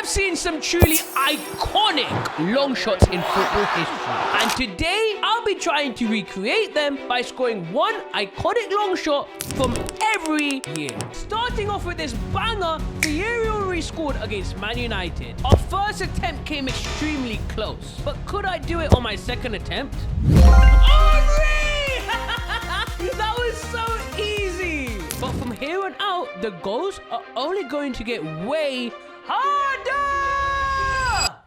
have seen some truly iconic long shots in football history. And today, I'll be trying to recreate them by scoring one iconic long shot from every year. Starting off with this banger, Thierry Henry scored against Man United. Our first attempt came extremely close, but could I do it on my second attempt? Henry! That was so easy! But from here on out, the goals are only going to get way harder!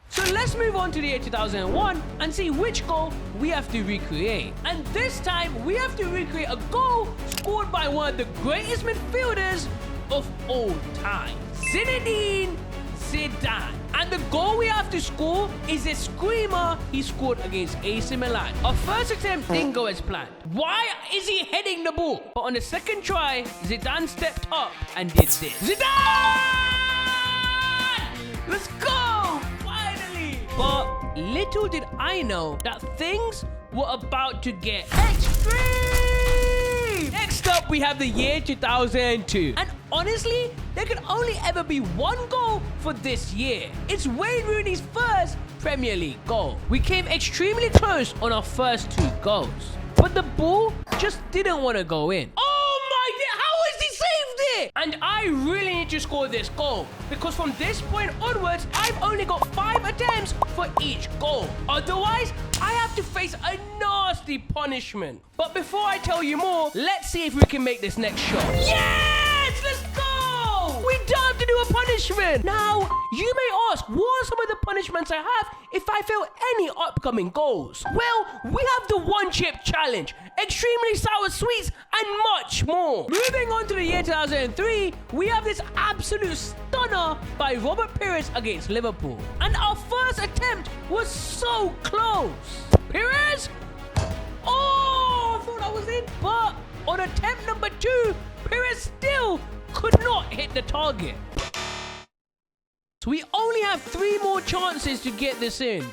So let's move on to the year 2001 and see which goal we have to recreate. And this time, we have to recreate a goal scored by one of the greatest midfielders of all time, Zinedine Zidane. And the goal we have to score is a screamer he scored against AC Milan. Our first attempt didn't go as planned. Why is he heading the ball? But on the second try, Zidane stepped up and did this. Zidane! Let's go! Finally! But little did I know that things were about to get extreme! Next up, we have the year 2002. And honestly, there can only ever be one goal for this year. It's Wayne Rooney's first Premier League goal. We came extremely close on our first two goals, but the ball just didn't want to go in. Oh my God, how has he saved it? And I really need to score this goal because from this point onwards, I've only got 5 attempts for each goal. Otherwise, I have to face a nasty punishment. But before I tell you more, let's see if we can make this next shot. Yes! Let's go! We don't have to do a punishment. Now, you may ask, what are some of the punishments I have if I fail any upcoming goals? Well, we have the one chip challenge, extremely sour sweets, and much more. Moving on to the year 2003, we have this absolute stunner by Robert Pires against Liverpool. And our first attempt was so close. Pires? Oh, I thought I was in. But on attempt number 2, Pires still could not hit the target. So we only have 3 more chances to get this in.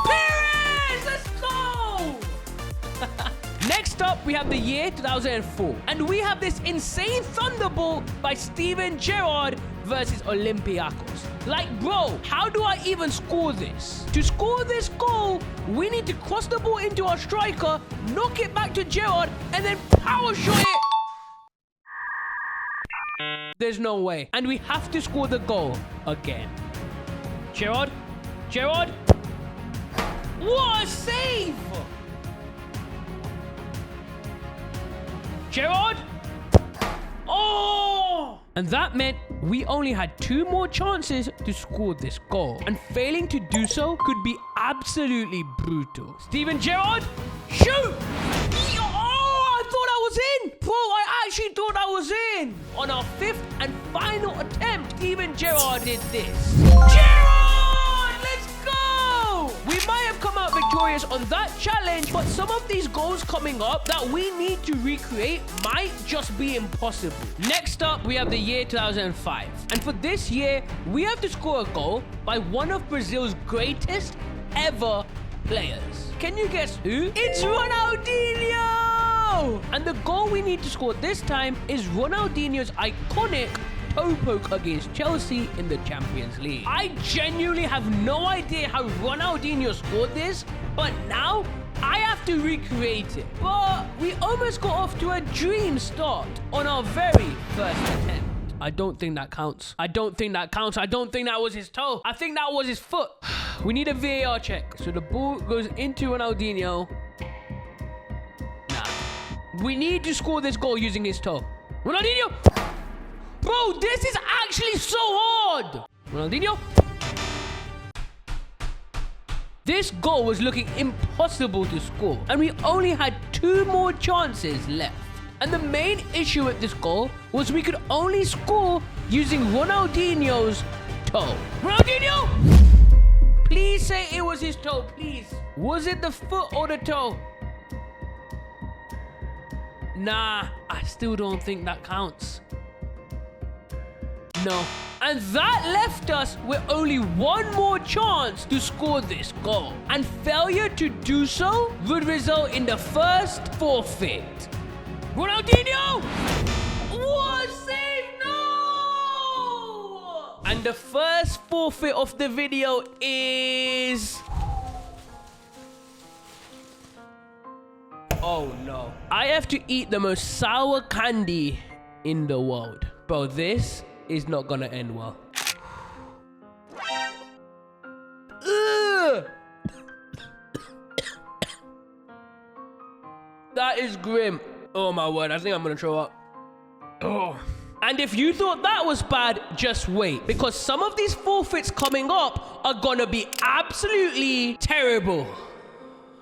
Pires! Let's go! Next up, we have the year 2004. And we have this insane thunderbolt by Steven Gerrard versus Olympiacos. Like, bro, how do I even score this? To score this goal, we need to cross the ball into our striker, knock it back to Gerrard, and then power shot it. There's no way. And we have to score the goal again. Gerrard? Gerrard? What a save! Gerrard? Oh! And that meant we only had 2 more chances to score this goal. And failing to do so could be absolutely brutal. Steven Gerrard? Shoot! Bro, I actually thought I was in. On our 5th and final attempt, Steven Gerrard did this. Gerrard! Let's go! We might have come out victorious on that challenge, but some of these goals coming up that we need to recreate might just be impossible. Next up, we have the year 2005. And for this year, we have to score a goal by one of Brazil's greatest ever players. Can you guess who? It's Ronaldinho! And the goal we need to score this time is Ronaldinho's iconic toe poke against Chelsea in the Champions League. I genuinely have no idea how Ronaldinho scored this, but now I have to recreate it. But we almost got off to a dream start on our very first attempt. I don't think that counts. I don't think that counts. I don't think that was his toe. I think that was his foot. We need a VAR check. So the ball goes into Ronaldinho. We need to score this goal using his toe. Ronaldinho! Bro, this is actually so hard! Ronaldinho? This goal was looking impossible to score, and we only had 2 more chances left. And the main issue with this goal was we could only score using Ronaldinho's toe. Ronaldinho! Please say it was his toe, please. Was it the foot or the toe? Nah, I still don't think that counts. No. And that left us with only 1 more chance to score this goal. And failure to do so would result in the first forfeit. Ronaldinho! What a save! No! And the first forfeit of the video is... Oh no. I have to eat the most sour candy in the world. Bro, this is not gonna end well. Ugh. That is grim. Oh my word, I think I'm gonna throw up. Oh. And if you thought that was bad, just wait. Because some of these forfeits coming up are gonna be absolutely terrible.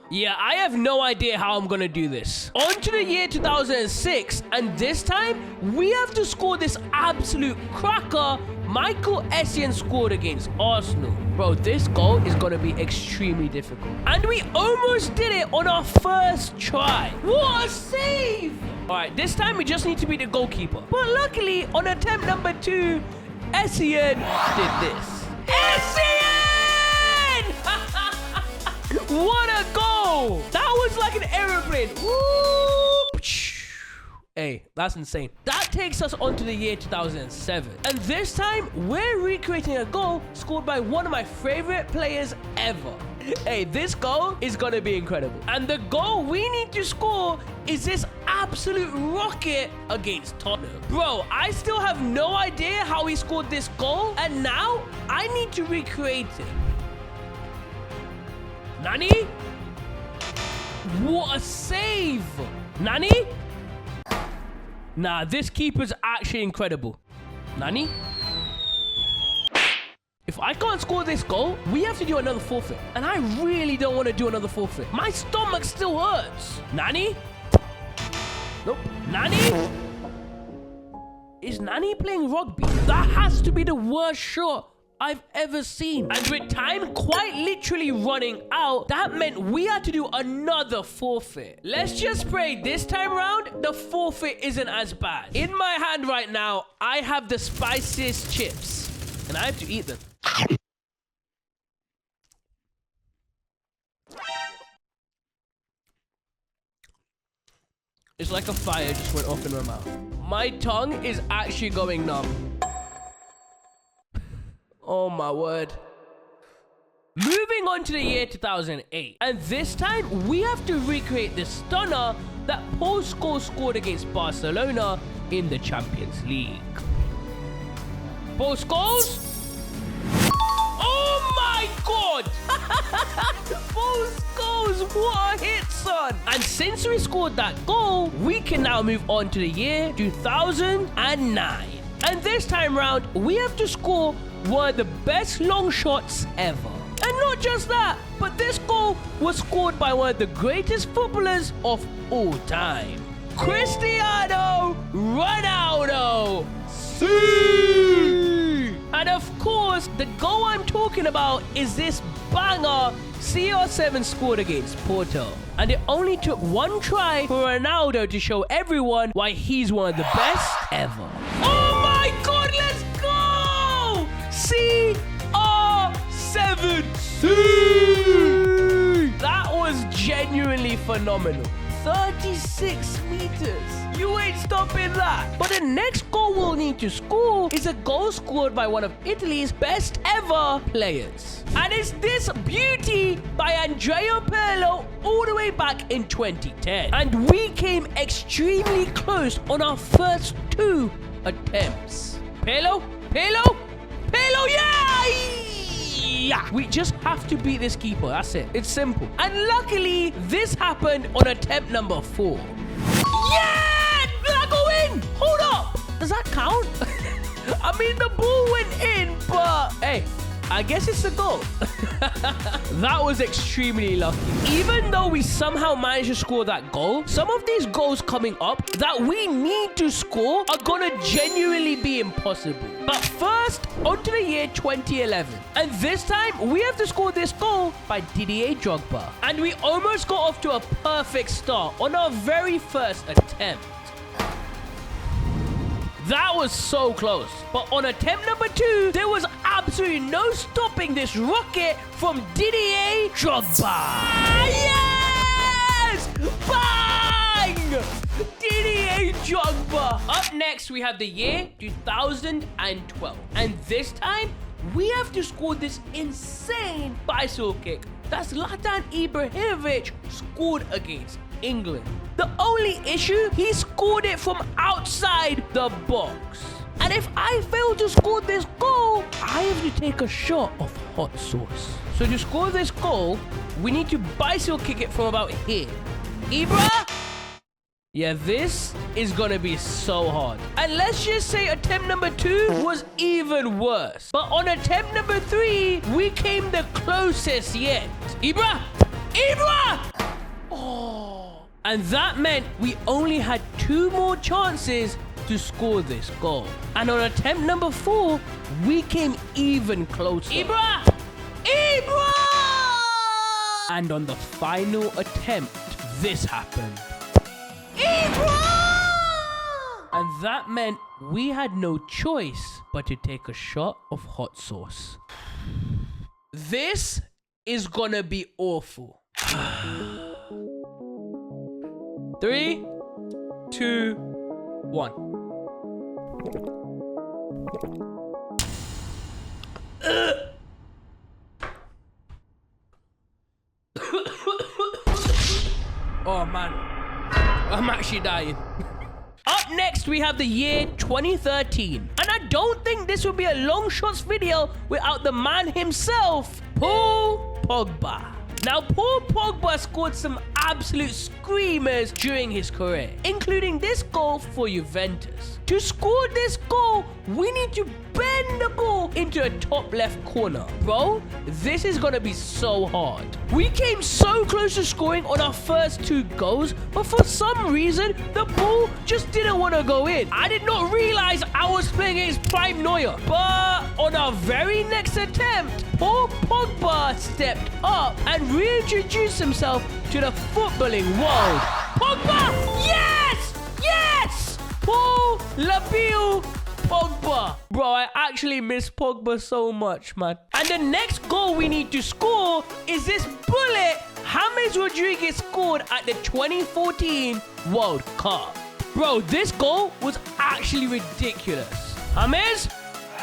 Yeah, I have no idea how I'm gonna do this. On to the year 2006, and this time, we have to score this absolute cracker Michael Essien scored against Arsenal. Bro, this goal is gonna be extremely difficult. And we almost did it on our first try. What a save! All right, this time we just need to be the goalkeeper. But luckily, on attempt number 2, Essien did this. Essien! What a goal! That was like an aeroplane. Woo! Hey, that's insane. That takes us on to the year 2007. And this time, we're recreating a goal scored by one of my favorite players ever. Hey, this goal is gonna be incredible. And the goal we need to score is this absolute rocket against Tottenham. Bro, I still have no idea how he scored this goal. And now, I need to recreate it. Nani? What a save! Nani? Nah, this keeper's actually incredible. Nani? If I can't score this goal, we have to do another forfeit. And I really don't want to do another forfeit. My stomach still hurts. Nani? Nope. Nani? Is Nani playing rugby? That has to be the worst shot I've ever seen. And with time quite literally running out, that meant we had to do another forfeit. Let's just pray this time around, the forfeit isn't as bad. In my hand right now, I have the spiciest chips. And I have to eat them. It's like a fire just went off in my mouth. My tongue is actually going numb. Oh my word. Moving on to the year 2008. And this time, we have to recreate the stunner that Paul Scholes scored against Barcelona in the Champions League. Paul Scholes? Oh my god! Paul Scholes, what a hit, son! And since we scored that goal, we can now move on to the year 2009. And this time round, we have to score one of the best long shots ever. And not just that, but this goal was scored by one of the greatest footballers of all time. Cristiano Ronaldo. See! And of course, the goal I'm talking about is this banger CR7 scored against Porto. And it only took one try for Ronaldo to show everyone why he's one of the best ever. Oh my god, let's go! CR7. That was genuinely phenomenal. 36 meters. You ain't stopping that. But the next goal we'll need to score is a goal scored by one of Italy's best ever players. And it's this beauty by Andrea Pirlo all the way back in 2010. And we came extremely close on our first 2 attempts. Pirlo? Pirlo? Pirlo, yeah! Yeah, we just have to beat this keeper. That's it. It's simple. And luckily, this happened on attempt number 4. Yeah! Did that go in? Hold up. Does that count? I mean, the ball went in, but hey, I guess it's a goal. That was extremely lucky. Even though we somehow managed to score that goal, some of these goals coming up that we need to score are gonna genuinely be impossible. But first, on to the year 2011. And this time, we have to score this goal by Didier Drogba. And we almost got off to a perfect start on our very first attempt. That was so close. But on attempt number 2, there was absolutely no stopping this rocket from Didier Drogba. Yes! Bang! Didier Drogba. Up next, we have the year 2012. And this time, we have to score this insane bicycle kick that Zlatan Ibrahimovic scored against England. The only issue, he scored it from outside the box. And if I fail to score this goal, I have to take a shot of hot sauce. So to score this goal, we need to bicycle kick it from about here. Ibra? Yeah, this is gonna be so hard. And let's just say attempt number 2 was even worse. But on attempt number 3, we came the closest yet. Ibra! Ibra! Oh. And that meant we only had 2 more chances to score this goal. And on attempt number 4, we came even closer. Ibra! Ibra! And on the final attempt, this happened. Ibra! And that meant we had no choice but to take a shot of hot sauce. This is gonna be awful. 3, 2, 1. Oh man, I'm actually dying. Up next, we have the year 2013. And I don't think this will be a long shots video without the man himself, Paul Pogba. Now, Paul Pogba scored some absolute screamers during his career, including this goal for Juventus. To score this goal, we need to bend the ball into a top left corner. Bro, this is gonna be so hard. We came so close to scoring on our first 2 goals, but for some reason, the ball just didn't want to go in. I did not realize I was playing against Prime Neuer. But on our very next attempt, Paul Pogba stepped up and reintroduced himself to the footballing world. Pogba! Yes! Yes! Paul Labille Pogba. Bro, I actually miss Pogba so much, man. And the next goal we need to score is this bullet James Rodriguez scored at the 2014 World Cup. Bro, this goal was actually ridiculous. James?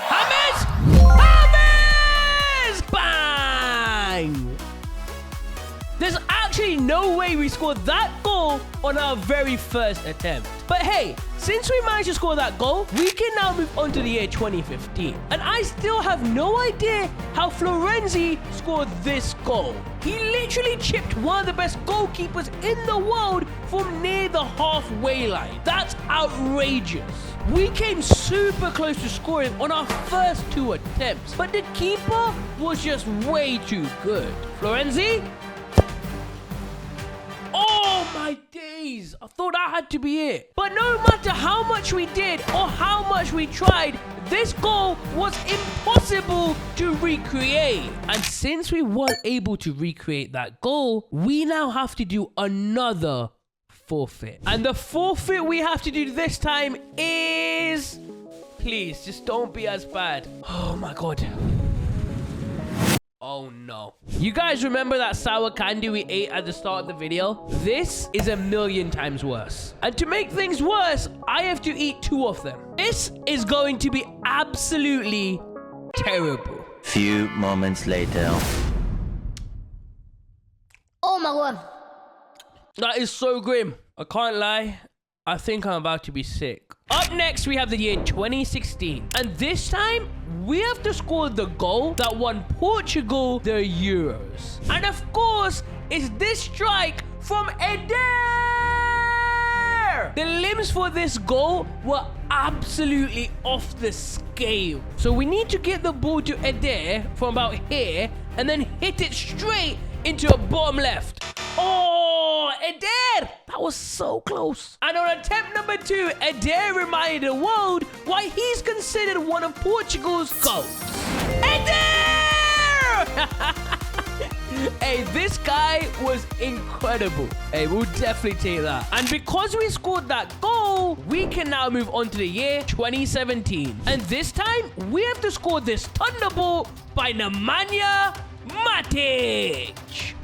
James? James! Bang! There's actually no way we scored that goal on our very first attempt. But hey, since we managed to score that goal, we can now move on to the year 2015. And I still have no idea how Florenzi scored this goal. He literally chipped one of the best goalkeepers in the world from near the halfway line. That's outrageous. We came super close to scoring on our first 2 attempts, but the keeper was just way too good. Florenzi? Oh my days, I thought that had to be it. But no matter how much we did or how much we tried, this goal was impossible to recreate. And since we weren't able to recreate that goal, we now have to do another forfeit. And the forfeit we have to do this time is... Please, just don't be as bad. Oh my God. Oh no. You guys remember that sour candy we ate at the start of the video? This is a million times worse. And to make things worse, I have to eat 2 of them. This is going to be absolutely terrible. Few moments later. Oh my God. That is so grim. I can't lie. I think I'm about to be sick. Up next, we have the year 2016. And this time, we have to score the goal that won Portugal the Euros. And of course, it's this strike from Eder! The limbs for this goal were absolutely off the scale. So we need to get the ball to Eder from about here and then hit it straight into a bottom left. Oh, Eder! That was so close. And on attempt number 2, Eder reminded the world why he's considered one of Portugal's GOATs. Eder! Hey, this guy was incredible. Hey, we'll definitely take that. And because we scored that goal, we can now move on to the year 2017. And this time, we have to score this thunderbolt by Nemanja Matic.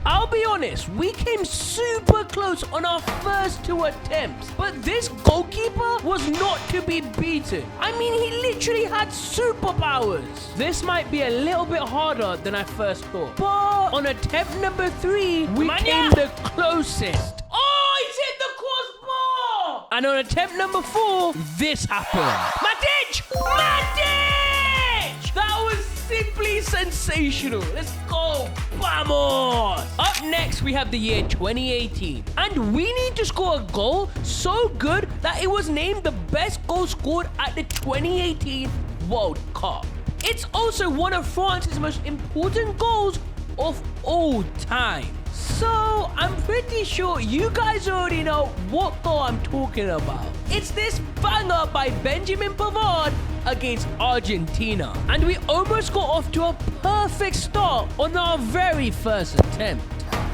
I'll be honest, we came super close on our first 2 attempts, but this goalkeeper was not to be beaten. I mean, he literally had superpowers. This might be a little bit harder than I first thought, but on attempt number 3, we came the closest. Oh, he's hit the crossbar! And on attempt number 4, this happened. Matic! Matic! That was simply sensational. Let's go. Vamos! Up next, we have the year 2018. And we need to score a goal so good that it was named the best goal scored at the 2018 World Cup. It's also one of France's most important goals of all time. So, I'm pretty sure you guys already know what goal I'm talking about. It's this banger by Benjamin Pavard against Argentina. And we almost got off to a perfect start on our very first attempt.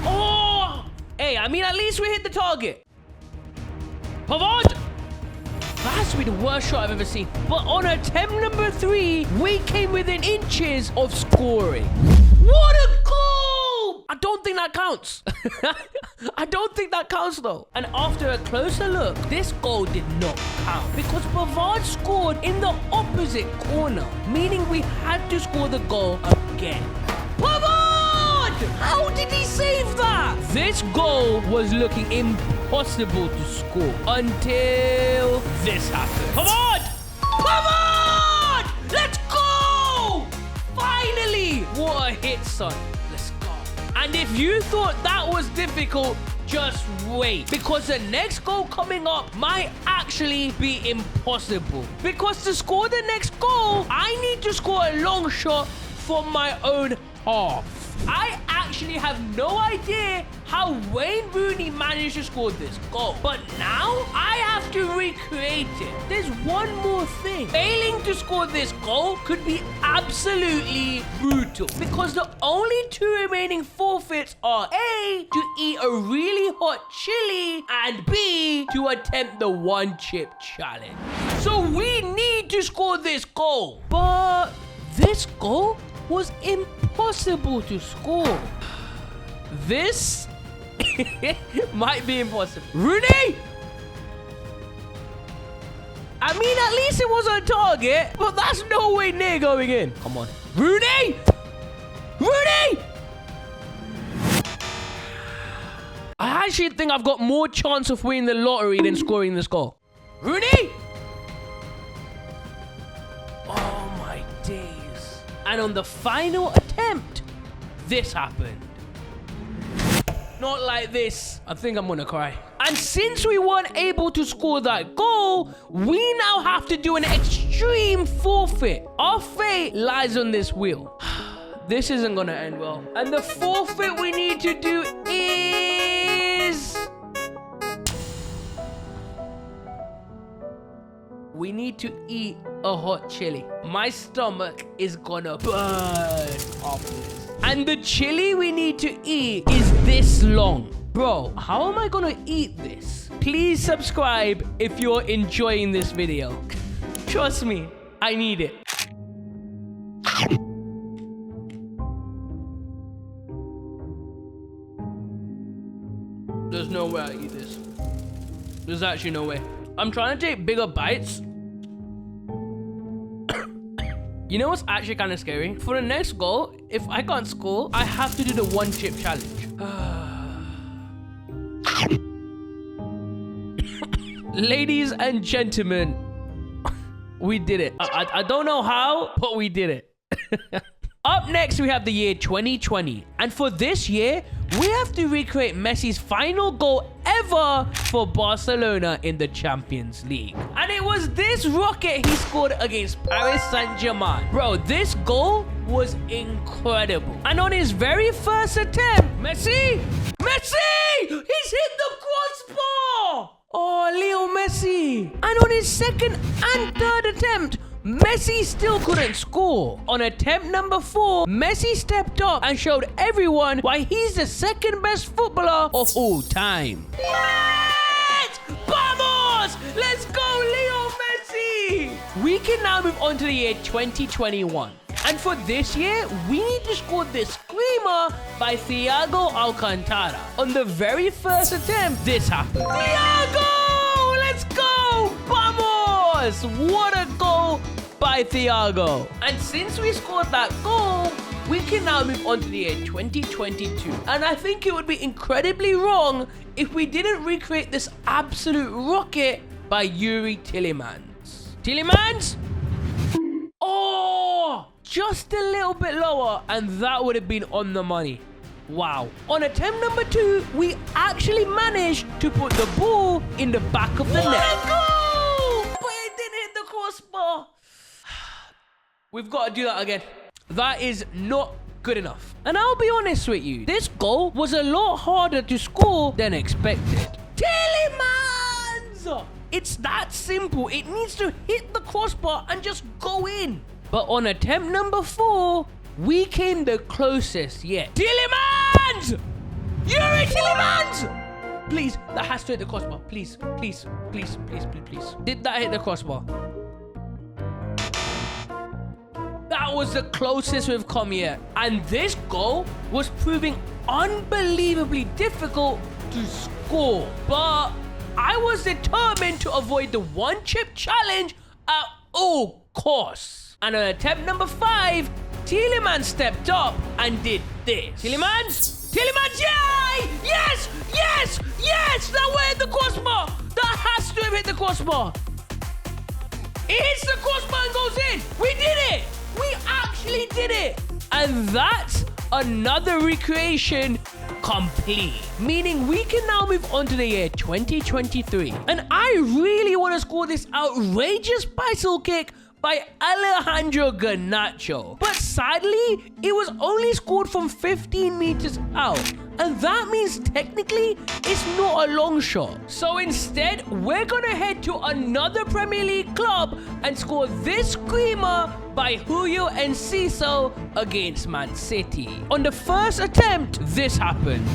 Oh! Hey, I mean, at least we hit the target. Pavard! That has to be the worst shot I've ever seen. But on attempt number 3, we came within inches of scoring. What a goal! I don't think that counts. I don't think that counts though. And after a closer look, this goal did not count because Pavard scored in the opposite corner, meaning we had to score the goal again. Pavard! How did he save that? This goal was looking impossible to score until this happened. Pavard! Pavard! Let's go! Finally! What a hit, son. Let's go. And if you thought that was difficult, just wait. Because the next goal coming up might actually be impossible. Because to score the next goal, I need to score a long shot from my own half. I actually have no idea how Wayne Rooney managed to score this goal. But now I have to recreate it. There's one more thing. Failing to score this goal could be absolutely brutal. Because the only 2 remaining forfeits are A, to eat a really hot chili, and B, to attempt the 1-chip challenge. So we need to score this goal. But this goal was impossible to score. This might be impossible. Rooney! I mean, at least it was on target, but that's no way near going in. Come on. Rooney! Rooney! I actually think I've got more chance of winning the lottery than scoring this goal. Rooney! Oh my days. And on the final attempt, this happened. Not like this. I think I'm gonna cry. And since we weren't able to score that goal, we now have to do an extreme forfeit. Our fate lies on this wheel. This isn't gonna end well. And the forfeit we need to do is... we need to eat a hot chili. My stomach is gonna burn after this. And the chili we need to eat is this long. Bro, how am I gonna eat this? Please subscribe if you're enjoying this video. Trust me, I need it. There's no way I eat this. There's actually no way. I'm trying to take bigger bites. You know what's actually kind of scary? For the next goal, if I can't score, I have to do the 1-chip challenge. Ladies and gentlemen, we did it. I don't know how, but we did it. Up next, we have the year 2020. And for this year, we have to recreate Messi's final goal ever for Barcelona in the Champions League. And it was this rocket he scored against Paris Saint-Germain. Bro, this goal was incredible. And on his very first attempt, Messi! He's hit the crossbar! Oh, Leo Messi. And on his second and third attempt, Messi still couldn't score. On attempt number 4, Messi stepped up and showed everyone why he's the second best footballer of all time. Yes! Vamos! Let's go, Leo Messi! We can now move on to the year 2021. And for this year, we need to score this screamer by Thiago Alcantara. On the very first attempt, this happened. Thiago! Let's go! Vamos! What a goal by Thiago. And since we scored that goal, we can now move on to the year 2022. And I think it would be incredibly wrong if we didn't recreate this absolute rocket by Yuri Tillemans. Tillemans? Oh! Just a little bit lower, and that would have been on the money. Wow. On attempt number 2, we actually managed to put the ball in the back of the net. Goal! But it didn't hit the crossbar. We've got to do that again. That is not good enough. And I'll be honest with you, this goal was a lot harder to score than expected. Tillemans! It's that simple. It needs to hit the crossbar and just go in. But on attempt number 4, we came the closest yet. Tillemans! Yuri Tillemans! Please, that has to hit the crossbar. Please, please, please, please, please, please. Did that hit the crossbar? That was the closest we've come yet. And this goal was proving unbelievably difficult to score. But I was determined to avoid the one-chip challenge at all costs. And on attempt number 5, Tillemans stepped up and did this. Tillemans? Tillemans, yay! Yes! Yes! Yes! That way hit the crossbar! That has to have hit the crossbar! It hits the crossbar and goes in! We did it! We actually did it! And that's another recreation complete. Meaning we can now move on to the year 2023. And I really want to score this outrageous bicycle kick by Alejandro Garnacho. But sadly, it was only scored from 15 meters out. And that means technically it's not a long shot. So instead, we're gonna head to another Premier League club and score this screamer by Julio Enciso against Man City. On the first attempt, this happened.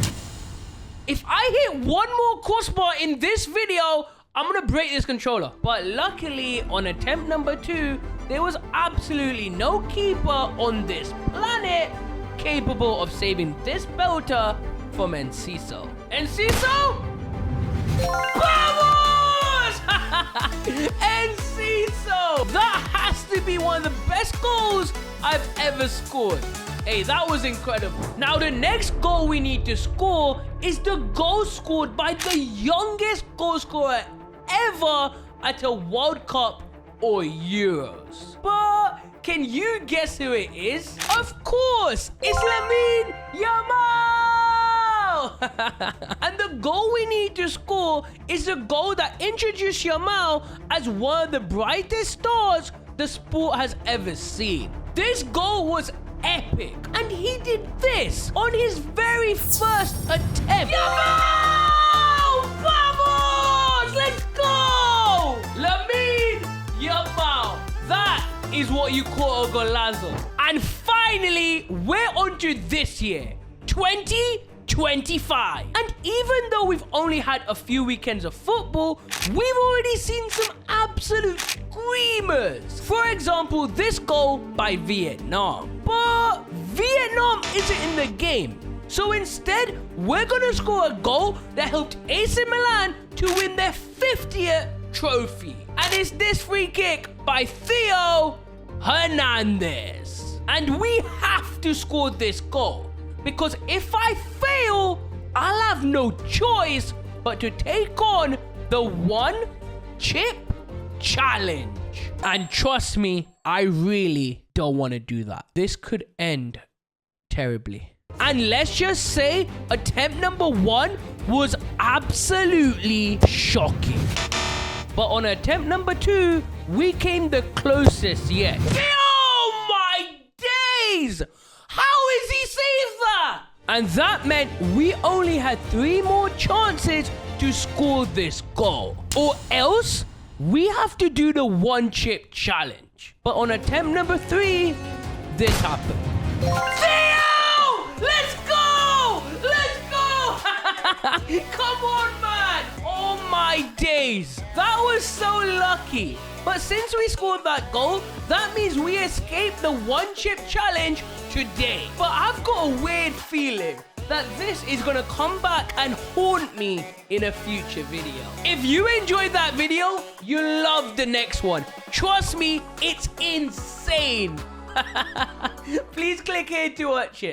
If I hit one more crossbar in this video, I'm gonna break this controller. But luckily, on attempt number 2, there was absolutely no keeper on this planet capable of saving this belter from Enciso. Enciso? Vamos! Enciso! That has to be one of the best goals I've ever scored. Hey, that was incredible. Now, the next goal we need to score is the goal scored by the youngest goal scorer ever at a World Cup or Euros. But can you guess who it is? Of course, it's Lamine Yamal! And the goal we need to score is the goal that introduced Yamal as one of the brightest stars the sport has ever seen. This goal was epic, and he did this on his very first attempt. Yamal! Vamos! Let's go! Lamine Yamal. That is what you call a golazo. And finally, we're on to this year, 2025. And even though we've only had a few weekends of football, we've already seen some absolute screamers. For example, this goal by Vietnam. But Vietnam isn't in the game. So instead, we're gonna score a goal that helped AC Milan to win their 50th trophy. And it's this free kick by Theo Hernandez. And we have to score this goal, because if I fail, I'll have no choice but to take on the one chip challenge. And trust me, I really don't want to do that. This could end terribly. And let's just say attempt number 1 was absolutely shocking. But on attempt number 2, we came the closest yet. Oh my days! How is he saved that? And that meant we only had 3 more chances to score this goal. Or else, we have to do the one chip challenge. But on attempt number 3, this happened. Theo! Let's go! Let's go! Come on, man! Oh my days! That was so lucky. But since we scored that goal, that means we escaped the one chip challenge today. But I've got a weird feeling that this is gonna come back and haunt me in a future video. If you enjoyed that video, you'll love the next one. Trust me, it's insane. Please click here to watch it.